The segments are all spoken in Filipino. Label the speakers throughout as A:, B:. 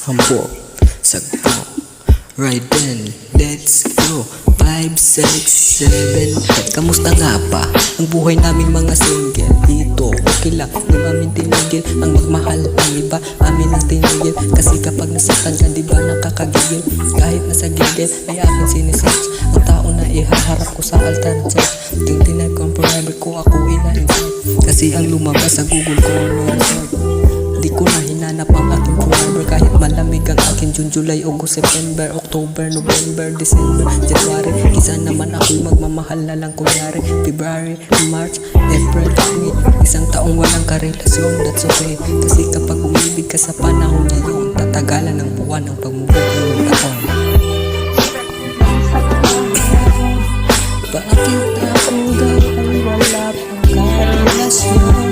A: Hambog, sagpo, right then, let's go. 5, 6, 7. Kamusta nga pa ang buhay naming mga single? Dito, okay lang, di amin tinigil ang magmahal ng iba, amin ang tinigil. Kasi kapag nasaktan ka, di ba nakakagigil? Kahit nasa gigil, ay akin sinesearch ang tao na ihaharap ko sa altar church. Yung tinagong forever ko, ako ina-insert. Kasi ang lumabas sa Google ko, di ko na hinanap ang aking forever. Kahit malamig ang aking June, July, August, September, October, November, December, January. Isa naman ako'y magmamahal na lang kunyari. February, March, April, May. Isang taong walang karelasyon, that's okay. Kasi kapag umibig ka sa panahon niya yun, tatagalan ng buwan ang pagmumukha ng taon. Bakit ako gawin wala pang karelasyon?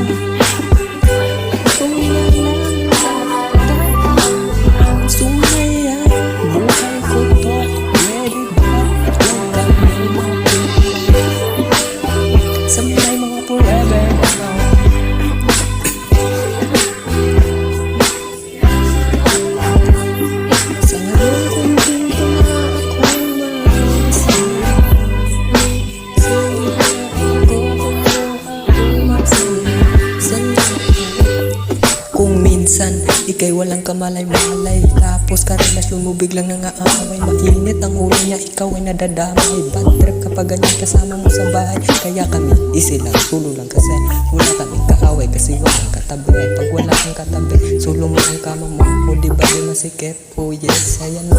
A: Kung minsan, ika'y walang kamalay-malay, tapos karelasyon mo biglang nangaaway. Mainit ang ulo niya, ikaw ay nadadamay. Bad trip kapag ganyan kasama mo sa bahay. Kaya kami, easy lang, sulo lang kasi wala kaming kaaway. Kasi walang katabi, ay pag wala kang katabi, sulo mo ang kama mo. O diba di masikip? Oh yes, ayan o.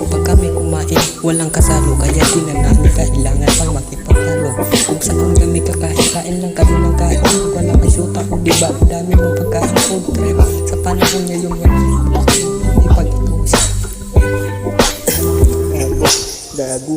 A: Pag kami kumain, walang kasalo, kaya di na namin kailangan pang makipagtalo. Kung sa kong kami kakain lang kami ng kain, wala kang shoot ako, diba ang dami mong pagkain. Food trip, sa panahon niya yung ipag-iusap. Gago.